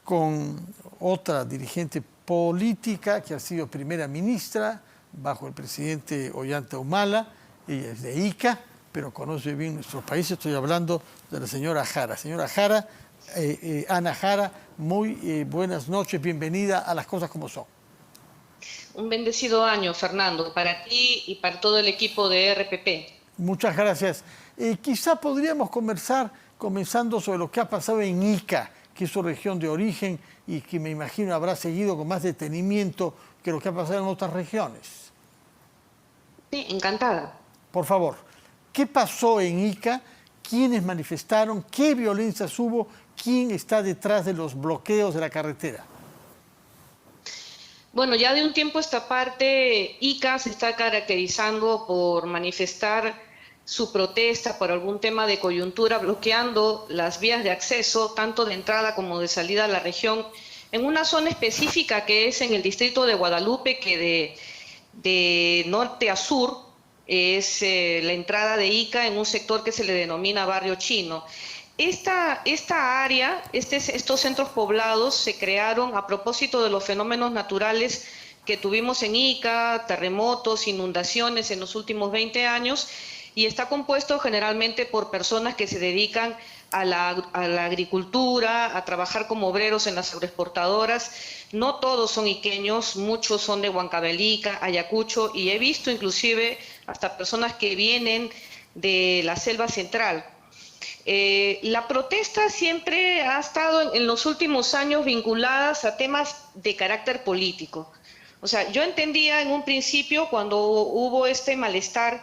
Con otra dirigente política que ha sido primera ministra bajo el presidente Ollanta Humala. Ella es de Ica, pero conoce bien nuestro país. Estoy hablando de la señora Jara. Señora Jara, Ana Jara, muy buenas noches, bienvenida a Las Cosas Como Son. Un bendecido año, Fernando, para ti y para todo el equipo de RPP. Muchas gracias. Quizá podríamos conversar comenzando sobre lo que ha pasado en Ica, que es su región de origen y que me imagino habrá seguido con más detenimiento que lo que ha pasado en otras regiones. Sí, encantada. Por favor, ¿qué pasó en Ica? ¿Quiénes manifestaron? ¿Qué violencias hubo? ¿Quién está detrás de los bloqueos de la carretera? Bueno, ya de un tiempo a esta parte, Ica se está caracterizando por manifestar su protesta por algún tema de coyuntura, bloqueando las vías de acceso, tanto de entrada como de salida a la región, en una zona específica que es en el distrito de Guadalupe, que de norte a sur es la entrada de Ica en un sector que se le denomina Barrio Chino. Esta área, estos centros poblados se crearon a propósito de los fenómenos naturales que tuvimos en Ica, terremotos, inundaciones en los últimos 20 años, y está compuesto generalmente por personas que se dedican a la agricultura, a trabajar como obreros en las agroexportadoras. No todos son iqueños, muchos son de Huancavelica, Ayacucho, y he visto inclusive hasta personas que vienen de la selva central. La protesta siempre ha estado en los últimos años vinculadas a temas de carácter político. O sea, yo entendía en un principio cuando hubo este malestar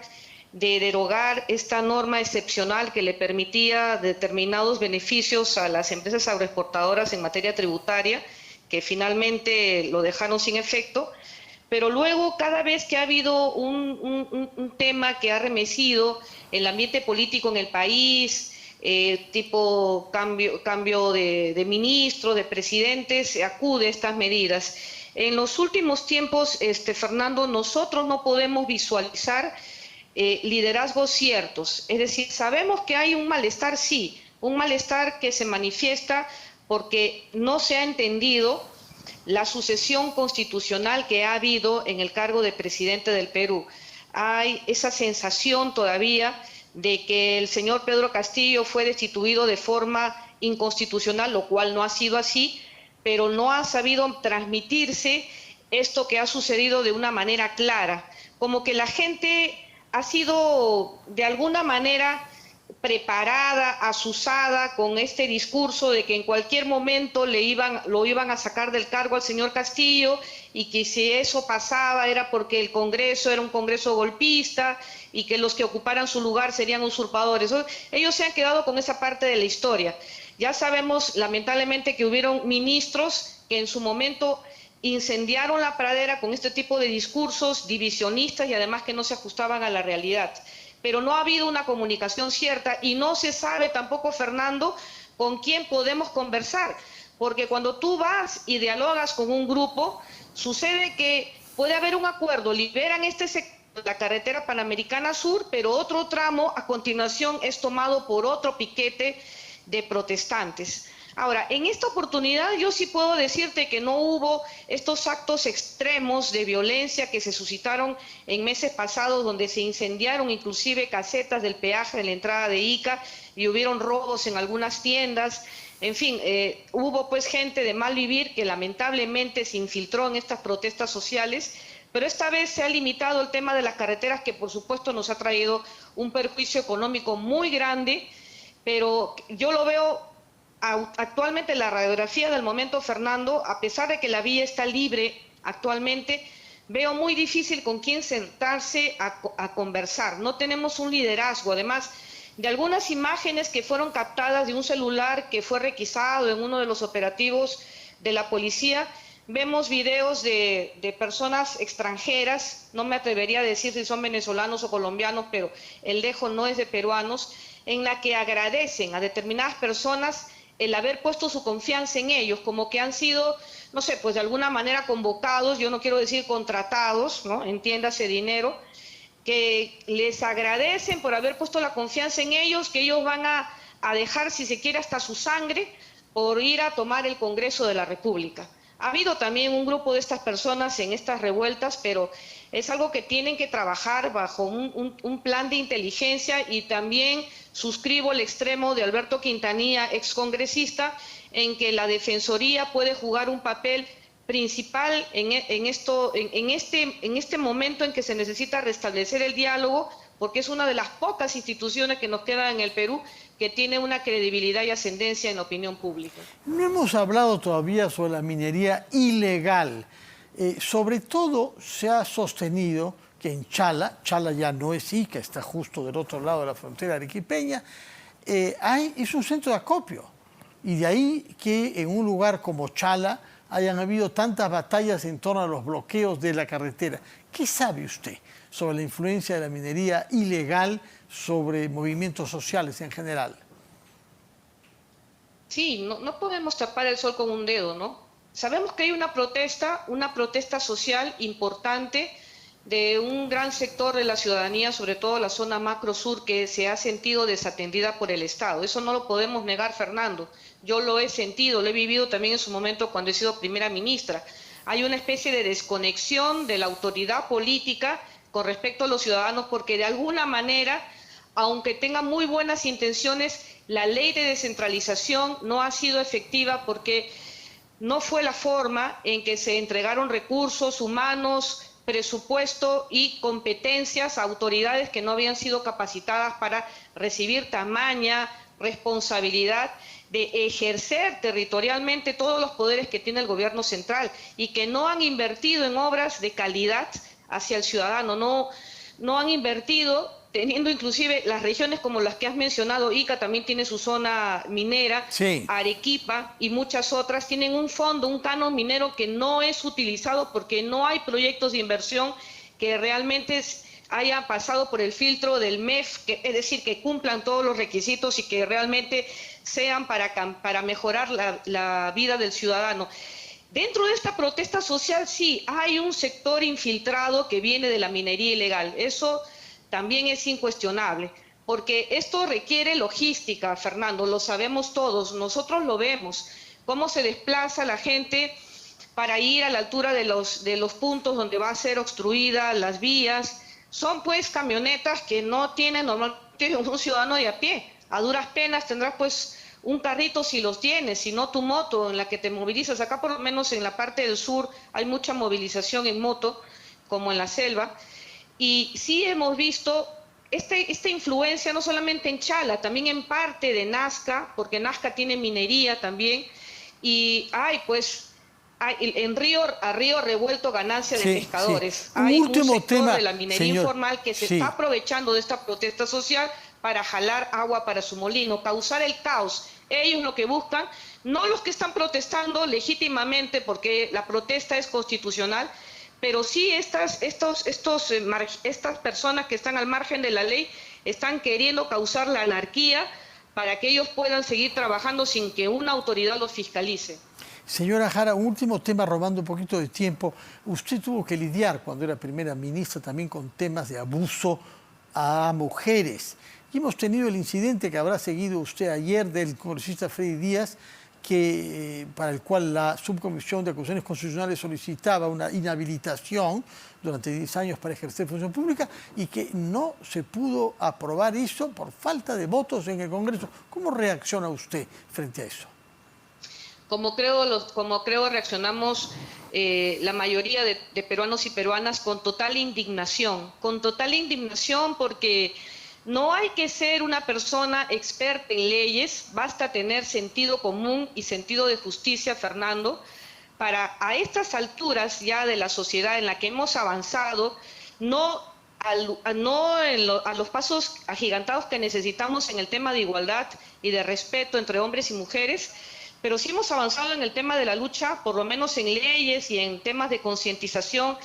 de derogar esta norma excepcional que le permitía determinados beneficios a las empresas agroexportadoras en materia tributaria, que finalmente lo dejaron sin efecto, pero luego cada vez que ha habido un tema que ha remecido el ambiente político en el país, tipo cambio de ministro, de presidente, se acude a estas medidas. En los últimos tiempos, Fernando, nosotros no podemos visualizar liderazgos ciertos, es decir, sabemos que hay un malestar, sí, un malestar que se manifiesta porque no se ha entendido la sucesión constitucional que ha habido en el cargo de presidente del Perú. Hay esa sensación todavía de que el señor Pedro Castillo fue destituido de forma inconstitucional, lo cual no ha sido así, pero no ha sabido transmitirse esto que ha sucedido de una manera clara, como que la gente ha sido de alguna manera preparada, asusada con este discurso de que en cualquier momento lo iban a sacar del cargo al señor Castillo, y que si eso pasaba era porque el Congreso era un Congreso golpista y que los que ocuparan su lugar serían usurpadores. Ellos se han quedado con esa parte de la historia. Ya sabemos lamentablemente que hubieron ministros que en su momento incendiaron la pradera con este tipo de discursos divisionistas y además que no se ajustaban a la realidad. Pero no ha habido una comunicación cierta y no se sabe tampoco, Fernando, con quién podemos conversar, porque cuando tú vas y dialogas con un grupo, sucede que puede haber un acuerdo, liberan este sector, la carretera Panamericana Sur, pero otro tramo a continuación es tomado por otro piquete de protestantes. Ahora, en esta oportunidad yo sí puedo decirte que no hubo estos actos extremos de violencia que se suscitaron en meses pasados, donde se incendiaron inclusive casetas del peaje de la entrada de Ica y hubieron robos en algunas tiendas. En fin, hubo pues gente de mal vivir que lamentablemente se infiltró en estas protestas sociales, pero esta vez se ha limitado el tema de las carreteras, que por supuesto nos ha traído un perjuicio económico muy grande, pero yo lo veo actualmente la radiografía del momento, Fernando, a pesar de que la vía está libre actualmente, veo muy difícil con quién sentarse a conversar. No tenemos un liderazgo. Además de algunas imágenes que fueron captadas de un celular que fue requisado en uno de los operativos de la policía, vemos videos de personas extranjeras, no me atrevería a decir si son venezolanos o colombianos, pero el dejo no es de peruanos, en la que agradecen a determinadas personas el haber puesto su confianza en ellos, como que han sido, no sé, pues de alguna manera convocados, yo no quiero decir contratados, ¿no? Entiéndase dinero, que les agradecen por haber puesto la confianza en ellos, que ellos van a dejar, si se quiere, hasta su sangre, por ir a tomar el Congreso de la República. Ha habido también un grupo de estas personas en estas revueltas, pero es algo que tienen que trabajar bajo un plan de inteligencia, y también suscribo el extremo de Alberto Quintanilla, excongresista, en que la Defensoría puede jugar un papel principal en este momento en que se necesita restablecer el diálogo, porque es una de las pocas instituciones que nos quedan en el Perú que tiene una credibilidad y ascendencia en la opinión pública. No hemos hablado todavía sobre la minería ilegal. Sobre todo se ha sostenido que en Chala ya no es Ica, está justo del otro lado de la frontera arequipeña, es un centro de acopio. Y de ahí que en un lugar como Chala hayan habido tantas batallas en torno a los bloqueos de la carretera. ¿Qué sabe usted sobre la influencia de la minería ilegal sobre movimientos sociales en general? Sí, no podemos tapar el sol con un dedo, ¿no? Sabemos que hay una protesta social importante de un gran sector de la ciudadanía, sobre todo la zona macro sur, que se ha sentido desatendida por el Estado. Eso no lo podemos negar, Fernando. Yo lo he sentido, lo he vivido también en su momento cuando he sido primera ministra. Hay una especie de desconexión de la autoridad política con respecto a los ciudadanos, porque de alguna manera, aunque tenga muy buenas intenciones, la ley de descentralización no ha sido efectiva, porque no fue la forma en que se entregaron recursos humanos, presupuesto y competencias a autoridades que no habían sido capacitadas para recibir tamaña responsabilidad de ejercer territorialmente todos los poderes que tiene el gobierno central, y que no han invertido en obras de calidad hacia el ciudadano, no han invertido, teniendo inclusive las regiones como las que has mencionado. Ica también tiene su zona minera, sí. Arequipa y muchas otras tienen un fondo, un canon minero que no es utilizado porque no hay proyectos de inversión que realmente haya pasado por el filtro del MEF, es decir, que cumplan todos los requisitos y que realmente sean para mejorar la vida del ciudadano. Dentro de esta protesta social sí hay un sector infiltrado que viene de la minería ilegal. Eso también es incuestionable, porque esto requiere logística, Fernando, lo sabemos todos, nosotros lo vemos, cómo se desplaza la gente para ir a la altura de los puntos donde va a ser obstruida las vías. Son pues camionetas que no tienen normalmente un ciudadano de a pie. A duras penas tendrás pues un carrito si los tienes, si no tu moto en la que te movilizas. Acá por lo menos en la parte del sur hay mucha movilización en moto, como en la selva. Y sí hemos visto esta influencia no solamente en Chala, también en parte de Nazca, porque Nazca tiene minería también. Y hay pues en a río revuelto ganancia de pescadores. Sí. Hay un sector tema de la minería informal que se está aprovechando de esta protesta social para jalar agua para su molino, causar el caos. Ellos lo que buscan, no los que están protestando legítimamente, porque la protesta es constitucional, pero sí estas personas que están al margen de la ley están queriendo causar la anarquía para que ellos puedan seguir trabajando sin que una autoridad los fiscalice. Señora Jara, un último tema, robando un poquito de tiempo. Usted tuvo que lidiar cuando era primera ministra también con temas de abuso a mujeres. Y hemos tenido el incidente que habrá seguido usted ayer del congresista Freddy Díaz, para el cual la Subcomisión de Acusaciones Constitucionales solicitaba una inhabilitación durante 10 años para ejercer función pública, y que no se pudo aprobar eso por falta de votos en el Congreso. ¿Cómo reacciona usted frente a eso? Como creo reaccionamos la mayoría de peruanos y peruanas con total indignación, porque no hay que ser una persona experta en leyes, basta tener sentido común y sentido de justicia, Fernando, para a estas alturas ya de la sociedad en la que hemos avanzado, a los pasos agigantados que necesitamos en el tema de igualdad y de respeto entre hombres y mujeres, pero sí hemos avanzado en el tema de la lucha, por lo menos en leyes y en temas de concientización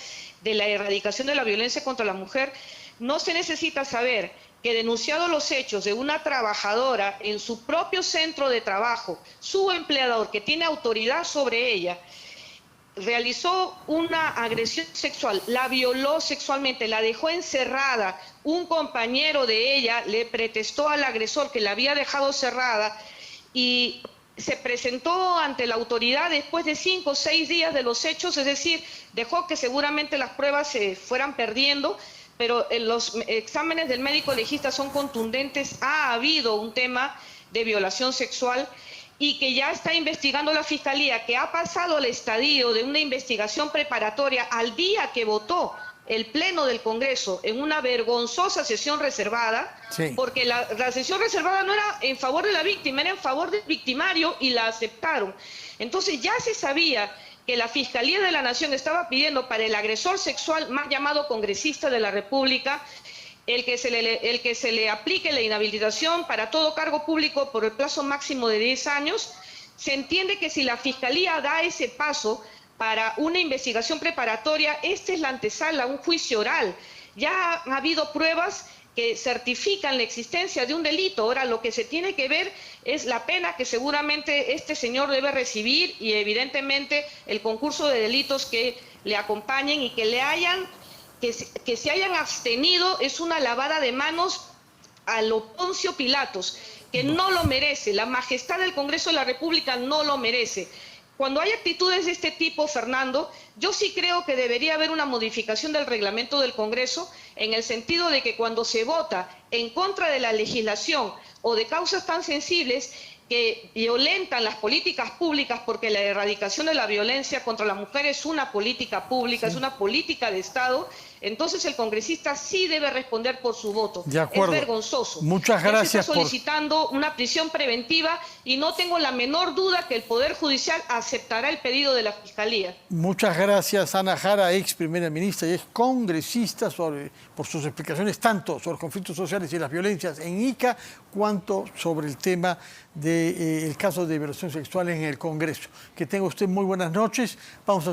de la erradicación de la violencia contra la mujer. No se necesita saber que, denunciados los hechos de una trabajadora en su propio centro de trabajo, su empleador, que tiene autoridad sobre ella, realizó una agresión sexual, la violó sexualmente, la dejó encerrada, un compañero de ella le pretextó al agresor que la había dejado cerrada, y se presentó ante la autoridad después de 5 o 6 días de los hechos, es decir, dejó que seguramente las pruebas se fueran perdiendo, pero los exámenes del médico legista son contundentes, ha habido un tema de violación sexual y que ya está investigando la Fiscalía, que ha pasado al estadio de una investigación preparatoria al día que votó el Pleno del Congreso en una vergonzosa sesión reservada, sí, porque la sesión reservada no era en favor de la víctima, era en favor del victimario y la aceptaron. Entonces ya se sabía que la Fiscalía de la Nación estaba pidiendo para el agresor sexual, más llamado congresista de la República, el que se le aplique la inhabilitación para todo cargo público por el plazo máximo de 10 años. Se entiende que si la Fiscalía da ese paso para una investigación preparatoria, esta es la antesala, un juicio oral. Ya ha habido pruebas que certifican la existencia de un delito. Ahora lo que se tiene que ver es la pena que seguramente este señor debe recibir y evidentemente el concurso de delitos que le acompañen y que le hayan, que se hayan abstenido. Es una lavada de manos a lo Poncio Pilatos, que no lo merece. La majestad del Congreso de la República no lo merece. Cuando hay actitudes de este tipo, Fernando, yo sí creo que debería haber una modificación del reglamento del Congreso en el sentido de que cuando se vota en contra de la legislación o de causas tan sensibles que violentan las políticas públicas, porque la erradicación de la violencia contra la mujer es una política pública, sí, es una política de Estado, entonces el congresista sí debe responder por su voto. De acuerdo. Es vergonzoso. Muchas gracias. Se está solicitando una prisión preventiva y no tengo la menor duda que el Poder Judicial aceptará el pedido de la Fiscalía. Muchas gracias, Ana Jara, ex primera ministra y ex congresista, por sus explicaciones tanto sobre conflictos sociales y las violencias en Ica, cuanto sobre el tema del caso de violación sexual en el Congreso. Que tenga usted muy buenas noches. Vamos a hacer